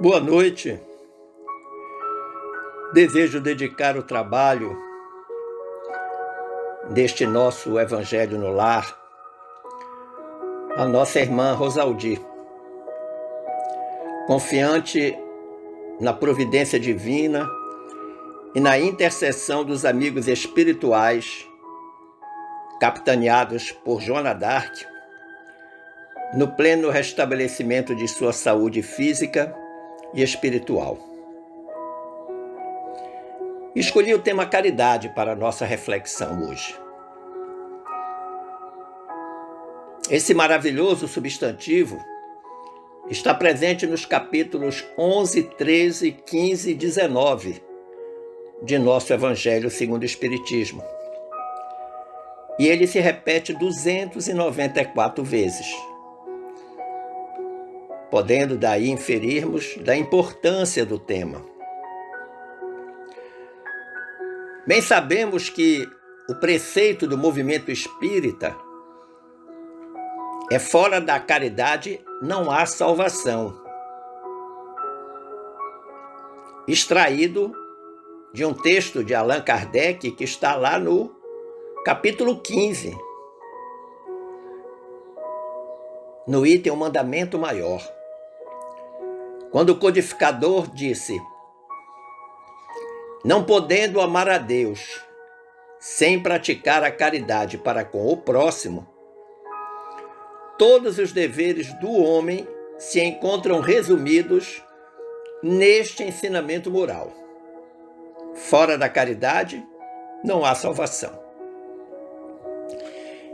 Boa noite. Desejo dedicar o trabalho deste nosso Evangelho no Lar à nossa irmã Rosaldi, confiante na providência divina e na intercessão dos amigos espirituais, capitaneados por Joana d'Arc, no pleno restabelecimento de sua saúde física e espiritual. Escolhi o tema caridade para a nossa reflexão hoje. Esse maravilhoso substantivo está presente nos capítulos 11, 13, 15 e 19 de nosso Evangelho segundo o Espiritismo. E ele se repete 294 vezes, podendo daí inferirmos da importância do tema. Bem sabemos que o preceito do movimento espírita é: fora da caridade não há salvação, extraído de um texto de Allan Kardec que está lá no capítulo 15, no item O Mandamento Maior, quando o codificador disse: não podendo amar a Deus sem praticar a caridade para com o próximo, todos os deveres do homem se encontram resumidos neste ensinamento moral: fora da caridade não há salvação.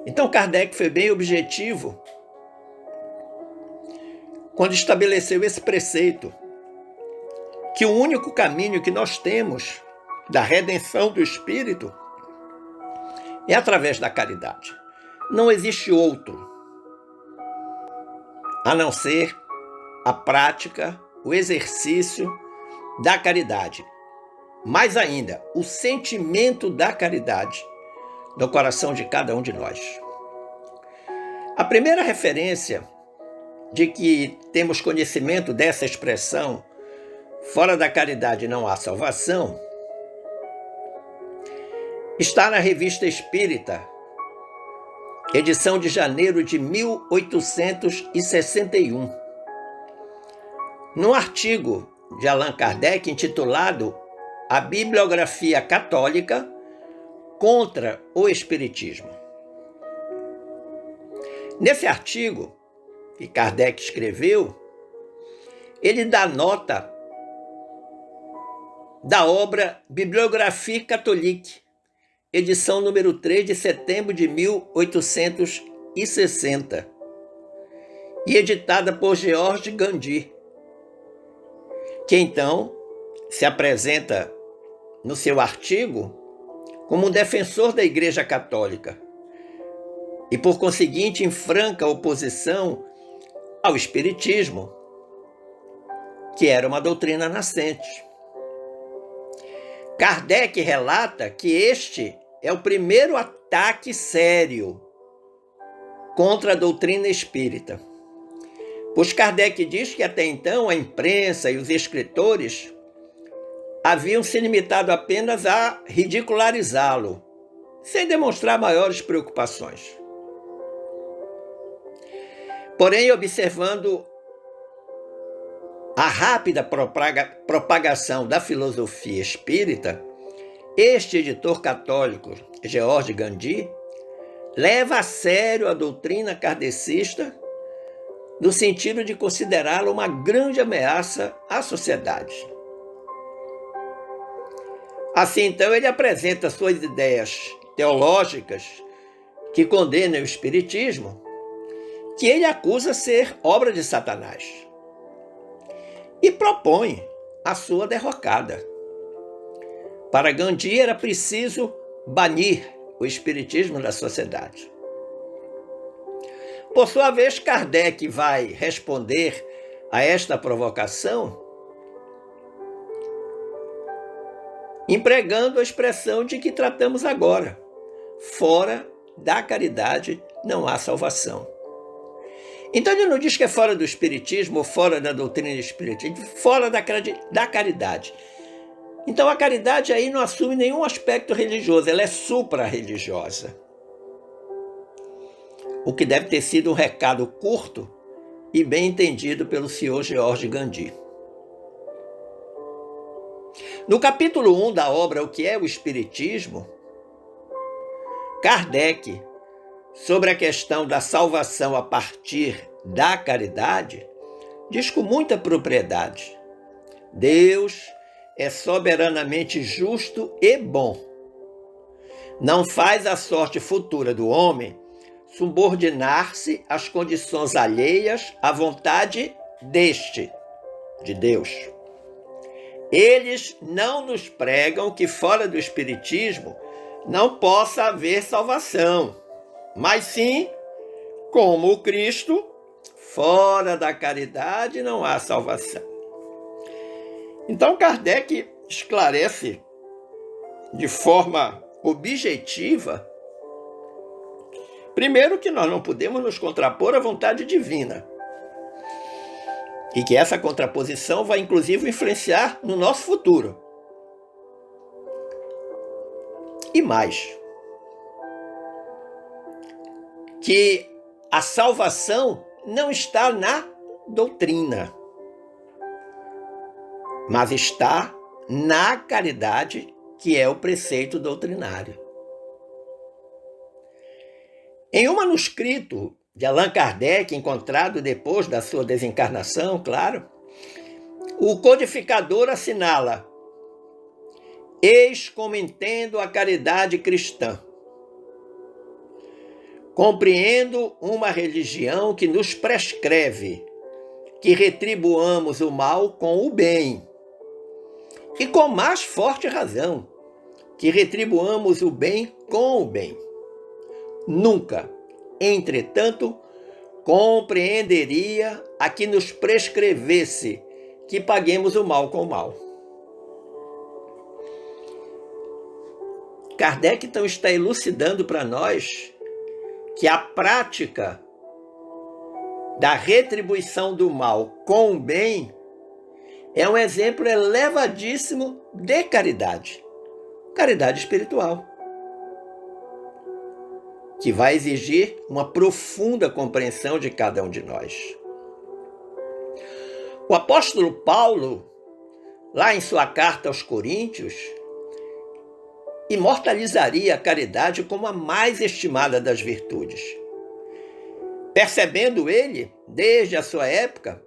Então Kardec foi bem objetivo quando estabeleceu esse preceito, que o único caminho que nós temos da redenção do espírito é através da caridade. Não existe outro, a não ser a prática, o exercício da caridade. Mais ainda, o sentimento da caridade no coração de cada um de nós. A primeira referência de que temos conhecimento dessa expressão, fora da caridade não há salvação, está na Revista Espírita, edição de janeiro de 1861. Num artigo de Allan Kardec intitulado A Bibliografia Católica contra o Espiritismo. Nesse artigo que Kardec escreveu, ele dá nota da obra Bibliographie Catholique, edição número 3 de setembro de 1860, e editada por George Gandhi, que então se apresenta no seu artigo como um defensor da Igreja Católica e, por conseguinte, em franca oposição ao Espiritismo, que era uma doutrina nascente. Kardec relata que este é o primeiro ataque sério contra a doutrina espírita, pois Kardec diz que até então a imprensa e os escritores haviam se limitado apenas a ridicularizá-lo, sem demonstrar maiores preocupações. Porém, observando a rápida propagação da filosofia espírita, este editor católico, George Gandhi, leva a sério a doutrina kardecista no sentido de considerá-la uma grande ameaça à sociedade. Assim, então, ele apresenta suas ideias teológicas que condenam o espiritismo, que ele acusa ser obra de Satanás, e propõe a sua derrocada. Para Gandhi era preciso banir o espiritismo da sociedade. Por sua vez, Kardec vai responder a esta provocação empregando a expressão de que tratamos agora: fora da caridade não há salvação. Então ele não diz que é fora do espiritismo ou fora da doutrina espírita, ele diz fora da caridade. Então a caridade aí não assume nenhum aspecto religioso, ela é supra-religiosa. O que deve ter sido um recado curto e bem entendido pelo senhor George Gandhi. No capítulo 1 da obra O que é o Espiritismo, Kardec, sobre a questão da salvação a partir da caridade, diz com muita propriedade: Deus é soberanamente justo e bom. Não faz a sorte futura do homem subordinar-se às condições alheias à vontade de Deus. Eles não nos pregam que fora do Espiritismo não possa haver salvação, mas sim, como o Cristo, fora da caridade não há salvação. Então Kardec esclarece de forma objetiva, primeiro, que nós não podemos nos contrapor à vontade divina, e que essa contraposição vai inclusive influenciar no nosso futuro. E mais, que a salvação não está na doutrina, mas está na caridade, que é o preceito doutrinário. Em um manuscrito de Allan Kardec, encontrado depois da sua desencarnação, claro, o codificador assinala: eis como entendo a caridade cristã. Compreendo uma religião que nos prescreve que retribuamos o mal com o bem, e com mais forte razão, que retribuamos o bem com o bem. Nunca, entretanto, compreenderia a que nos prescrevesse que paguemos o mal com o mal. Kardec, então, está elucidando para nós que a prática da retribuição do mal com o bem é um exemplo elevadíssimo de caridade, caridade espiritual, que vai exigir uma profunda compreensão de cada um de nós. O apóstolo Paulo, lá em sua carta aos Coríntios, imortalizaria a caridade como a mais estimada das virtudes. Percebendo ele, desde a sua época,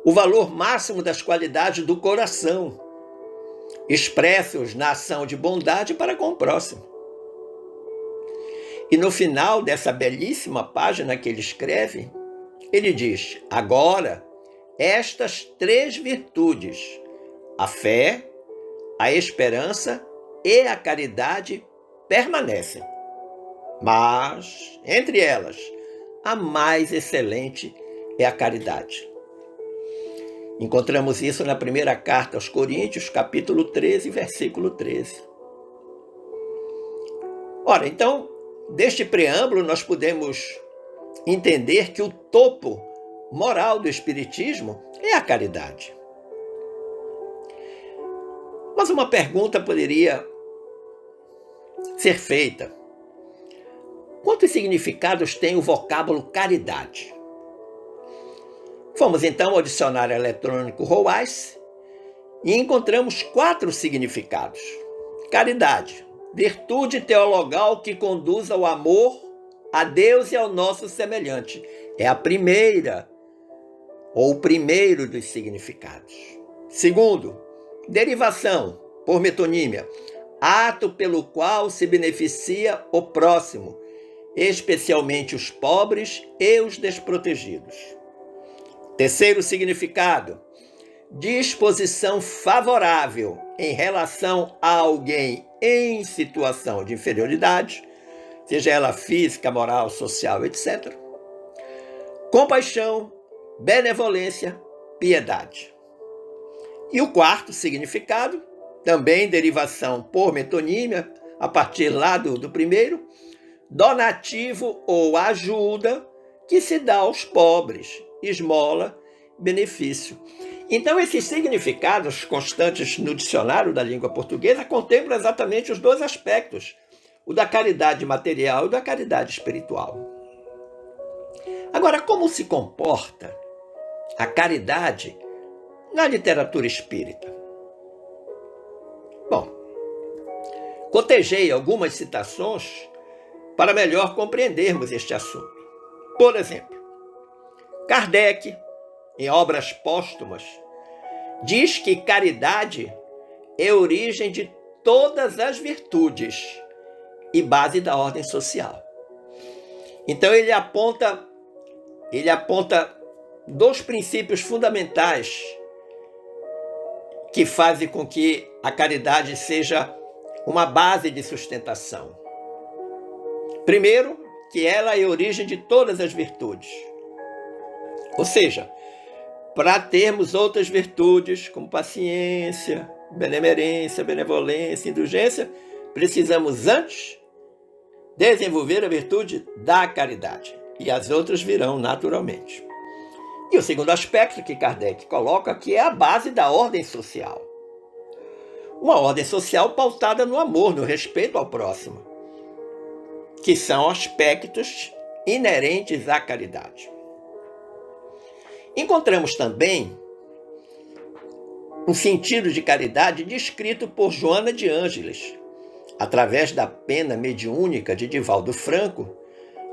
o valor máximo das qualidades do coração, expressos na ação de bondade para com o próximo. E no final dessa belíssima página que ele escreve, ele diz: agora, estas 3 virtudes, a fé, a esperança e a caridade, permanecem. Mas, entre elas, a mais excelente é a caridade. Encontramos isso na primeira carta aos Coríntios, capítulo 13, versículo 13. Ora, então, deste preâmbulo nós podemos entender que o topo moral do Espiritismo é a caridade. Mas uma pergunta poderia ser feita: quantos significados tem o vocábulo caridade? Fomos então ao dicionário eletrônico Roais e encontramos 4 significados. Caridade: virtude teologal que conduz ao amor a Deus e ao nosso semelhante. É a primeira, ou o primeiro dos significados. Segundo, derivação, por metonímia, ato pelo qual se beneficia o próximo, especialmente os pobres e os desprotegidos. Terceiro significado, disposição favorável em relação a alguém em situação de inferioridade, seja ela física, moral, social, etc. Compaixão, benevolência, piedade. E o quarto significado, também derivação por metonímia, a partir lá do primeiro, donativo ou ajuda que se dá aos pobres, esmola, benefício. Então, esses significados constantes no dicionário da língua portuguesa contemplam exatamente os dois aspectos, o da caridade material e o da caridade espiritual. Agora, como se comporta a caridade na literatura espírita? Bom, cotejei algumas citações para melhor compreendermos este assunto. Por exemplo, Kardec, em obras póstumas, diz que caridade é origem de todas as virtudes e base da ordem social. Então ele aponta dois princípios fundamentais que fazem com que a caridade seja uma base de sustentação. Primeiro, que ela é a origem de todas as virtudes. Ou seja, para termos outras virtudes, como paciência, benemerência, benevolência, indulgência, precisamos antes desenvolver a virtude da caridade. E as outras virão naturalmente. E o segundo aspecto que Kardec coloca aqui é a base da ordem social. Uma ordem social pautada no amor, no respeito ao próximo, que são aspectos inerentes à caridade. Encontramos também um sentido de caridade descrito por Joana de Ângeles, através da pena mediúnica de Divaldo Franco,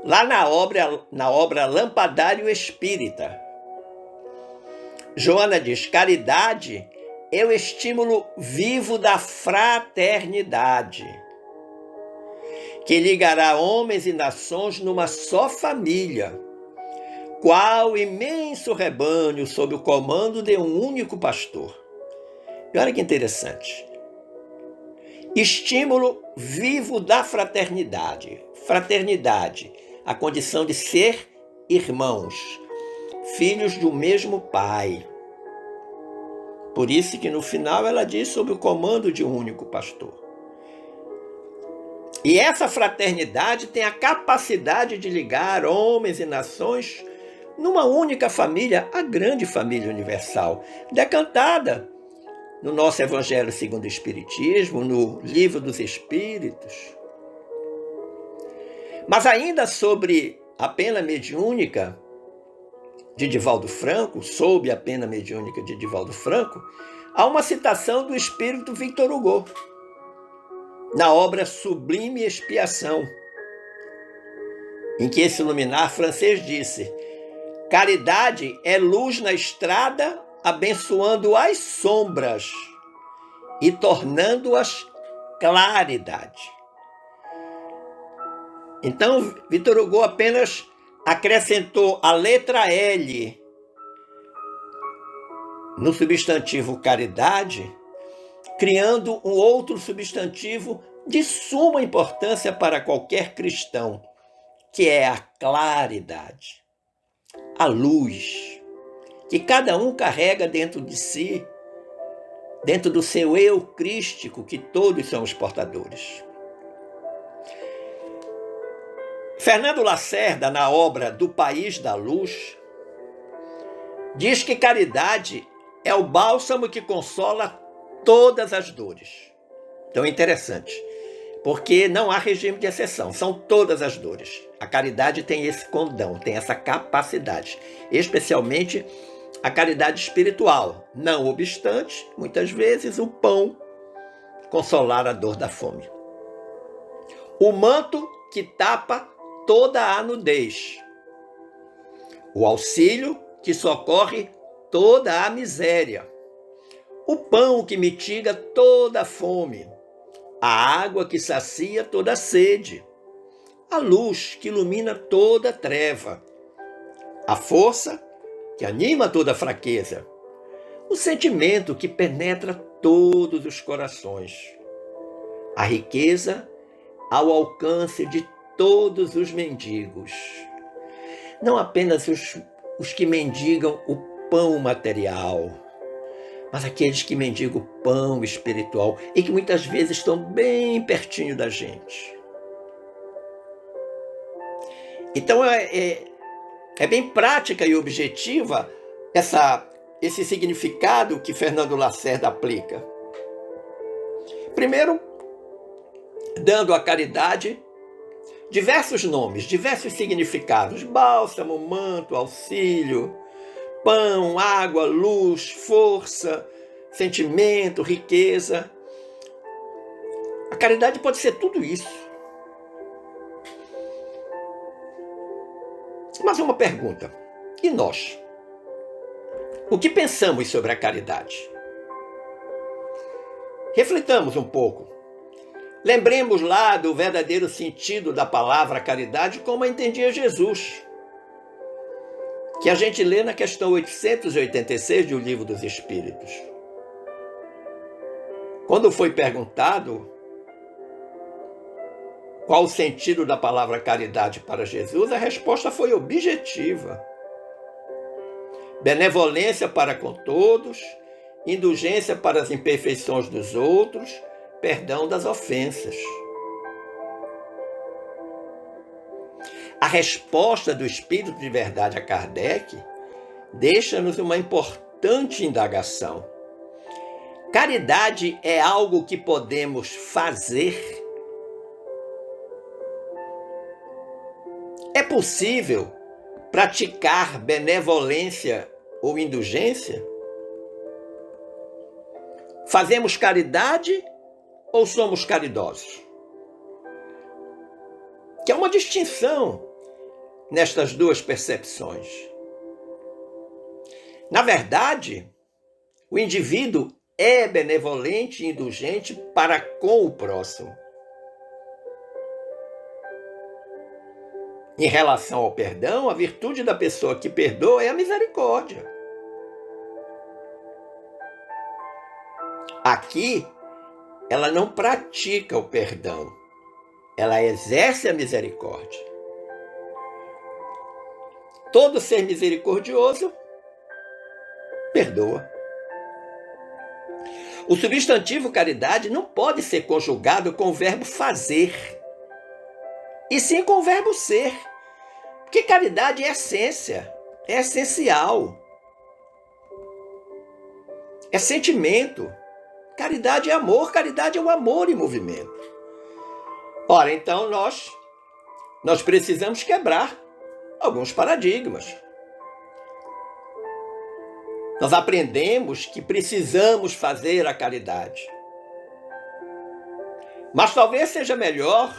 lá na obra Lampadário Espírita. Joana diz: caridade é o estímulo vivo da fraternidade, que ligará homens e nações numa só família, qual imenso rebanho sob o comando de um único pastor. E olha que interessante. Estímulo vivo da fraternidade. Fraternidade, a condição de ser irmãos, filhos do mesmo pai. Por isso que no final ela diz sob o comando de um único pastor. E essa fraternidade tem a capacidade de ligar homens e nações numa única família, a grande família universal, decantada no nosso Evangelho segundo o Espiritismo, no Livro dos Espíritos. Mas ainda sobre a pena mediúnica de Divaldo Franco, sob a pena mediúnica de Divaldo Franco, há uma citação do espírito Victor Hugo, na obra Sublime Expiação, em que esse luminar francês disse: caridade é luz na estrada, abençoando as sombras e tornando-as claridade. Então, Victor Hugo apenas acrescentou a letra L no substantivo caridade, criando um outro substantivo de suma importância para qualquer cristão, que é a claridade, a luz, que cada um carrega dentro de si, dentro do seu eu crístico, que todos somos portadores. Fernando Lacerda, na obra Do País da Luz, diz que caridade é o bálsamo que consola todas as dores. Então é interessante, porque não há regime de exceção, são todas as dores. A caridade tem esse condão, tem essa capacidade, especialmente a caridade espiritual. Não obstante, muitas vezes o pão consolar a dor da fome. O manto que tapa toda a nudez. O auxílio que socorre toda a miséria. O pão que mitiga toda a fome. A água que sacia toda a sede. A luz que ilumina toda a treva. A força que anima toda a fraqueza. O sentimento que penetra todos os corações. A riqueza ao alcance de todos os mendigos. Não apenas os que mendigam o pão material, mas aqueles que mendigam o pão espiritual e que muitas vezes estão bem pertinho da gente. Então É bem prática e objetiva esse significado que Fernando Lacerda aplica. Primeiro, dando à caridade diversos nomes, diversos significados: bálsamo, manto, auxílio, pão, água, luz, força, sentimento, riqueza. A caridade pode ser tudo isso. Mas uma pergunta: e nós? O que pensamos sobre a caridade? Reflitamos um pouco. Lembremos lá do verdadeiro sentido da palavra caridade como a entendia Jesus, que a gente lê na questão 886 do Livro dos Espíritos. Quando foi perguntado qual o sentido da palavra caridade para Jesus, a resposta foi objetiva: benevolência para com todos, indulgência para as imperfeições dos outros, perdão das ofensas. A resposta do Espírito de Verdade a Kardec deixa-nos uma importante indagação. Caridade é algo que podemos fazer? É possível praticar benevolência ou indulgência? Fazemos caridade ou somos caridosos? Que é uma distinção nestas duas percepções. Na verdade, o indivíduo é benevolente e indulgente para com o próximo. Em relação ao perdão, a virtude da pessoa que perdoa é a misericórdia. Aqui, ela não pratica o perdão, ela exerce a misericórdia. Todo ser misericordioso perdoa. O substantivo caridade não pode ser conjugado com o verbo fazer, e sim com o verbo ser, porque caridade é essência, é essencial, é sentimento. Caridade é amor, caridade é o amor em movimento. Ora, então nós precisamos quebrar alguns paradigmas. Nós aprendemos que precisamos fazer a caridade. Mas talvez seja melhor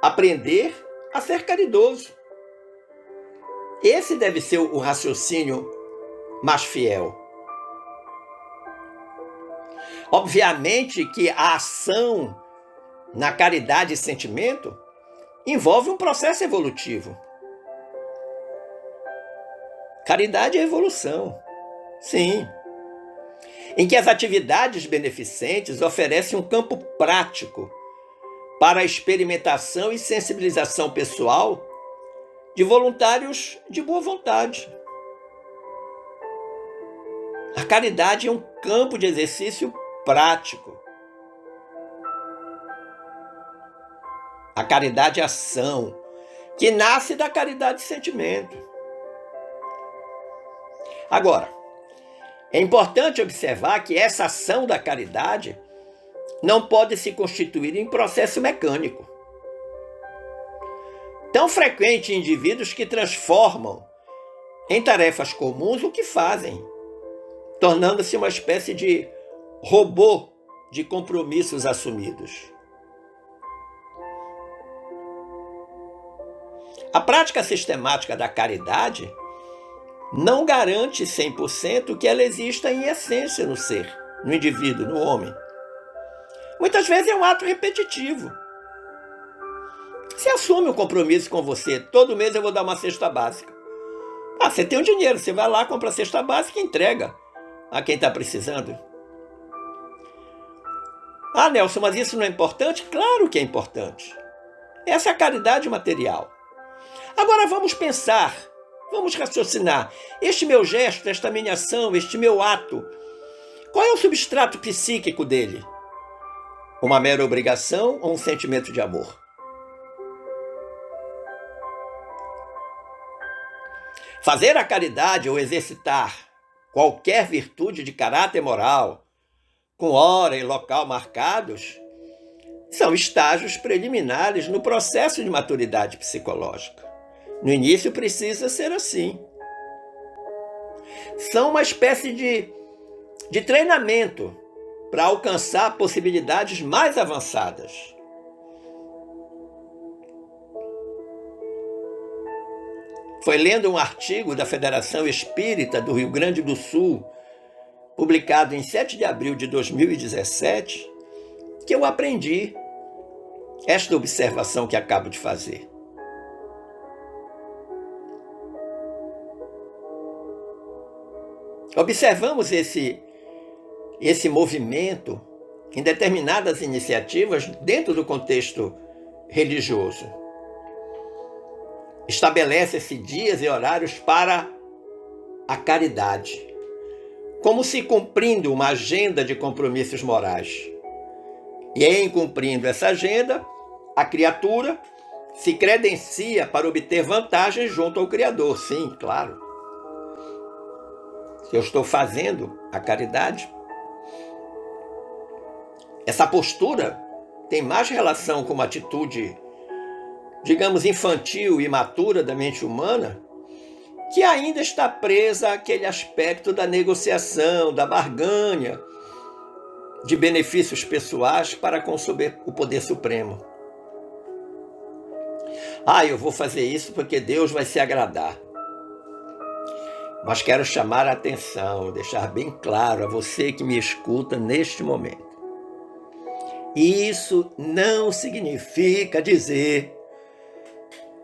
aprender a ser caridoso. Esse deve ser o raciocínio mais fiel. Obviamente que a ação na caridade e sentimento envolve um processo evolutivo. Caridade é evolução, sim, em que as atividades beneficentes oferecem um campo prático para a experimentação e sensibilização pessoal de voluntários de boa vontade. A caridade é um campo de exercício prático. A caridade é ação, que nasce da caridade de sentimento. Agora, é importante observar que essa ação da caridade não pode se constituir em processo mecânico. Tão frequente em indivíduos que transformam em tarefas comuns o que fazem, tornando-se uma espécie de robô de compromissos assumidos. A prática sistemática da caridade não garante 100% que ela exista em essência no ser, no indivíduo, no homem. Muitas vezes é um ato repetitivo. Você assume um compromisso com você: todo mês eu vou dar uma cesta básica. Você tem um dinheiro, você vai lá, compra a cesta básica e entrega a quem está precisando. Nelson, mas isso não é importante? Claro que é importante. Essa é a caridade material. Agora vamos pensar, vamos raciocinar. Este meu gesto, esta minha ação, este meu ato, qual é o substrato psíquico dele? Uma mera obrigação ou um sentimento de amor? Fazer a caridade ou exercitar qualquer virtude de caráter moral, com hora e local marcados, são estágios preliminares no processo de maturidade psicológica. No início precisa ser assim. São uma espécie de treinamento para alcançar possibilidades mais avançadas. Foi lendo um artigo da Federação Espírita do Rio Grande do Sul, publicado em 7 de abril de 2017, que eu aprendi esta observação que acabo de fazer. Observamos esse movimento em determinadas iniciativas dentro do contexto religioso. Estabelece-se dias e horários para a caridade, como se cumprindo uma agenda de compromissos morais. E em cumprindo essa agenda, a criatura se credencia para obter vantagens junto ao Criador. Sim, claro. Se eu estou fazendo a caridade, essa postura tem mais relação com uma atitude, digamos, infantil e imatura da mente humana, que ainda está presa àquele aspecto da negociação, da barganha, de benefícios pessoais para com o poder supremo. Eu vou fazer isso porque Deus vai se agradar. Mas quero chamar a atenção, deixar bem claro a você que me escuta neste momento. Isso não significa dizer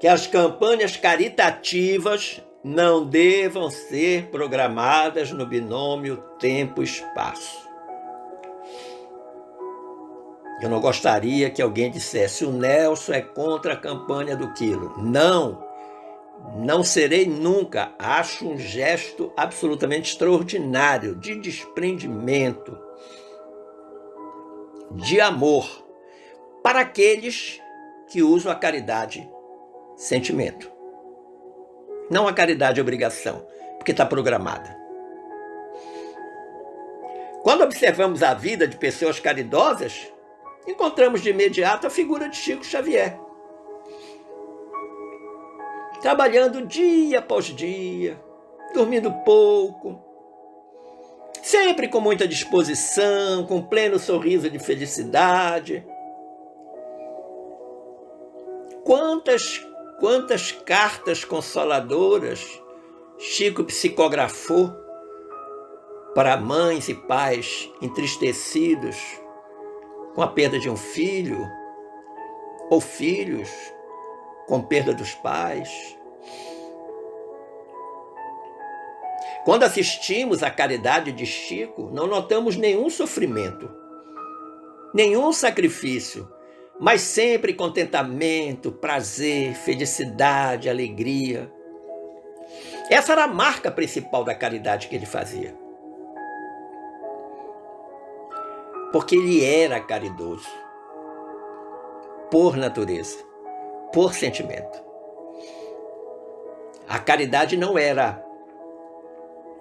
que as campanhas caritativas não devam ser programadas no binômio tempo-espaço. Eu não gostaria que alguém dissesse: o Nelson é contra a campanha do quilo. Não serei nunca. Acho um gesto absolutamente extraordinário de desprendimento, de amor para aqueles que usam a caridade sentimento. Não a caridade obrigação, porque está programada. Quando observamos a vida de pessoas caridosas, encontramos de imediato a figura de Chico Xavier. Trabalhando dia após dia, dormindo pouco, sempre com muita disposição, com pleno sorriso de felicidade. Quantas cartas consoladoras Chico psicografou para mães e pais entristecidos com a perda de um filho, ou filhos com perda dos pais. Quando assistimos à caridade de Chico, não notamos nenhum sofrimento, nenhum sacrifício, mas sempre contentamento, prazer, felicidade, alegria. Essa era a marca principal da caridade que ele fazia. Porque ele era caridoso, por natureza, por sentimento. A caridade não era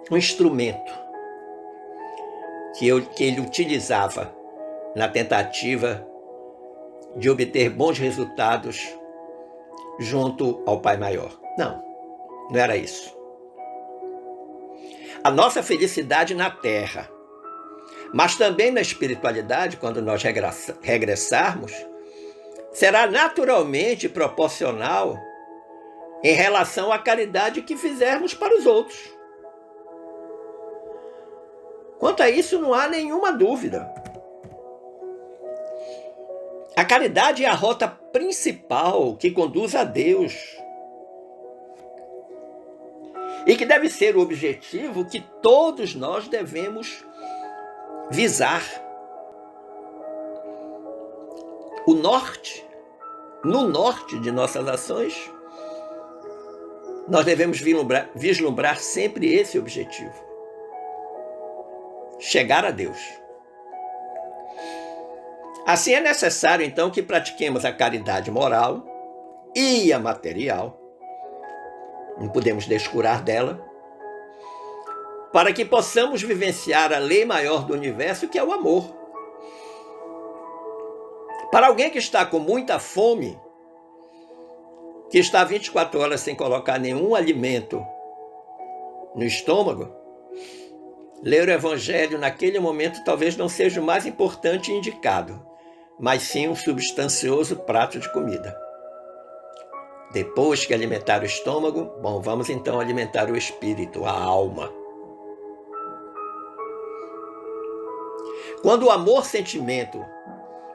um instrumento que ele utilizava na tentativa de obter bons resultados junto ao Pai Maior. Não era isso. A nossa felicidade na Terra, mas também na espiritualidade, quando nós regressarmos, será naturalmente proporcional em relação à caridade que fizermos para os outros. Quanto a isso, não há nenhuma dúvida. A caridade é a rota principal que conduz a Deus e que deve ser o objetivo que todos nós devemos visar. No norte de nossas ações, nós devemos vislumbrar sempre esse objetivo: chegar a Deus. Assim é necessário, então, que pratiquemos a caridade moral e a material, não podemos descurar dela, para que possamos vivenciar a lei maior do universo, que é o amor. Para alguém que está com muita fome, que está 24 horas sem colocar nenhum alimento no estômago, ler o Evangelho naquele momento talvez não seja o mais importante e indicado, mas sim um substancioso prato de comida. Depois que alimentar o estômago, vamos então alimentar o espírito, a alma. Quando o amor-sentimento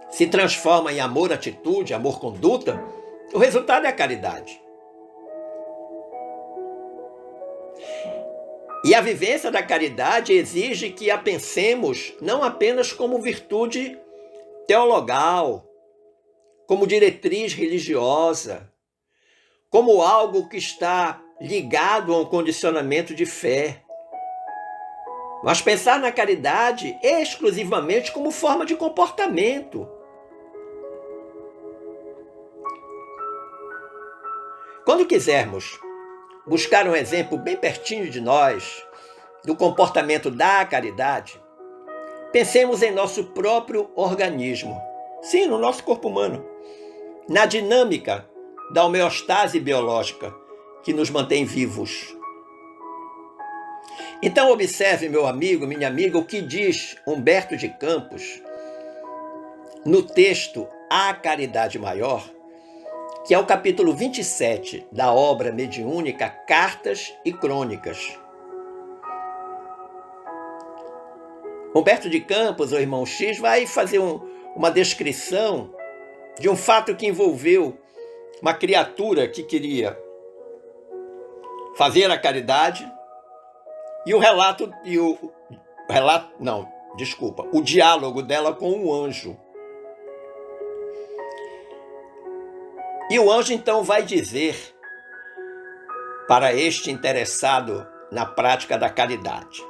se transforma em amor-atitude, amor-conduta, o resultado é a caridade. E a vivência da caridade exige que a pensemos não apenas como virtude teologal, como diretriz religiosa, como algo que está ligado a um condicionamento de fé, mas pensar na caridade exclusivamente como forma de comportamento. Quando quisermos buscar um exemplo bem pertinho de nós, do comportamento da caridade, pensemos em nosso próprio organismo. Sim, no nosso corpo humano. Na dinâmica da homeostase biológica que nos mantém vivos. Então observe, meu amigo, minha amiga, o que diz Humberto de Campos no texto A Caridade Maior, que é o capítulo 27 da obra mediúnica Cartas e Crônicas. Humberto de Campos, o irmão X, vai fazer uma descrição de um fato que envolveu uma criatura que queria fazer a caridade e o diálogo dela com um anjo. E o anjo então vai dizer para este interessado na prática da caridade: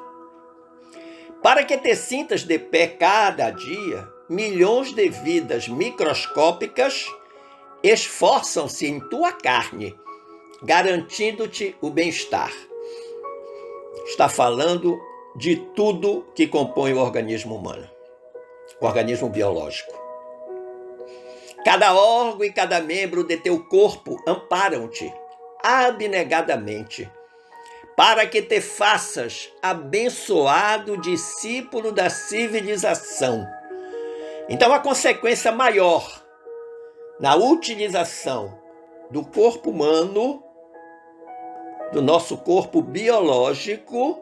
para que te sintas de pé cada dia, milhões de vidas microscópicas esforçam-se em tua carne, garantindo-te o bem-estar. Está falando de tudo que compõe o organismo humano, o organismo biológico. Cada órgão e cada membro de teu corpo amparam-te abnegadamente, para que te faças abençoado discípulo da civilização. Então, a consequência maior na utilização do corpo humano, do nosso corpo biológico,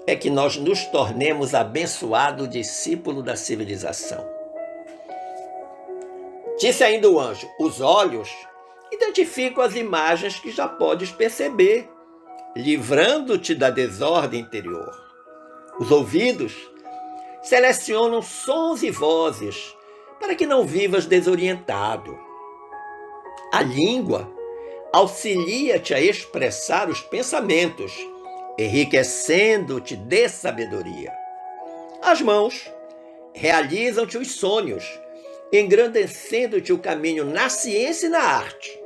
é que nós nos tornemos abençoado discípulo da civilização. Disse ainda o anjo: os olhos identificam as imagens que já podes perceber, livrando-te da desordem interior. Os ouvidos selecionam sons e vozes para que não vivas desorientado. A língua auxilia-te a expressar os pensamentos, enriquecendo-te de sabedoria. As mãos realizam-te os sonhos, engrandecendo-te o caminho na ciência e na arte,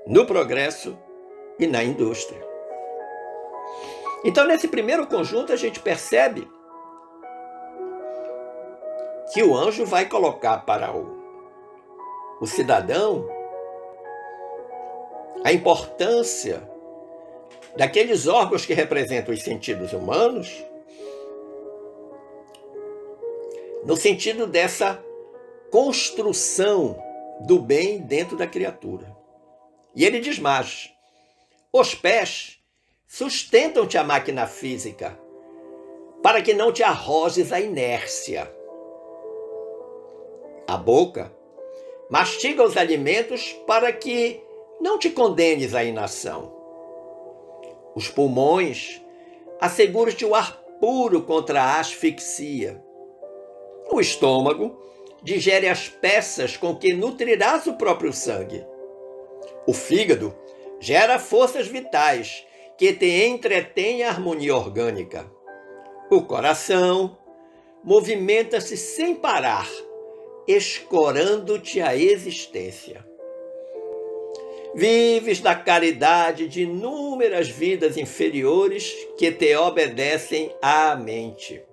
no progresso e na indústria. Então, nesse primeiro conjunto, a gente percebe que o anjo vai colocar para o cidadão a importância daqueles órgãos que representam os sentidos humanos, no sentido dessa construção do bem dentro da criatura. E ele diz mais: os pés sustentam-te a máquina física, para que não te arrojes à inércia. A boca mastiga os alimentos para que não te condenes à inação. Os pulmões asseguram-te o ar puro contra a asfixia. O estômago digere as peças com que nutrirás o próprio sangue. O fígado gera forças vitais que te entretêm a harmonia orgânica. O coração movimenta-se sem parar, escorando-te a existência. Vives da caridade de inúmeras vidas inferiores que te obedecem à mente.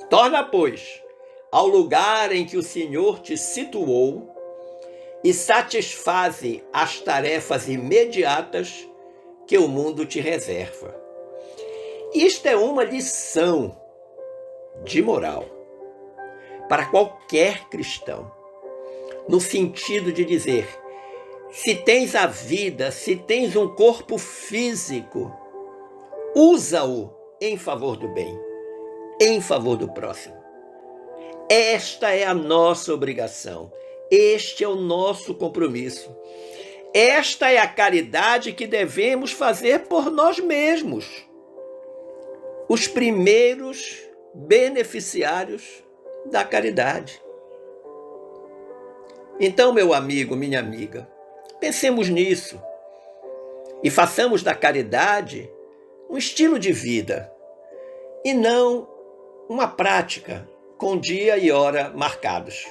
Torna, pois, ao lugar em que o Senhor te situou e satisfaze as tarefas imediatas que o mundo te reserva. Isto é uma lição de moral para qualquer cristão, no sentido de dizer: se tens a vida, se tens um corpo físico, usa-o em favor do bem, em favor do próximo. Esta é a nossa obrigação, este é o nosso compromisso. Esta é a caridade que devemos fazer por nós mesmos, os primeiros beneficiários da caridade. Então, meu amigo, minha amiga, pensemos nisso e façamos da caridade um estilo de vida e não uma prática com dia e hora marcados.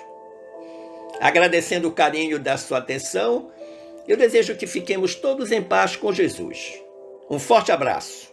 Agradecendo o carinho da sua atenção, eu desejo que fiquemos todos em paz com Jesus. Um forte abraço.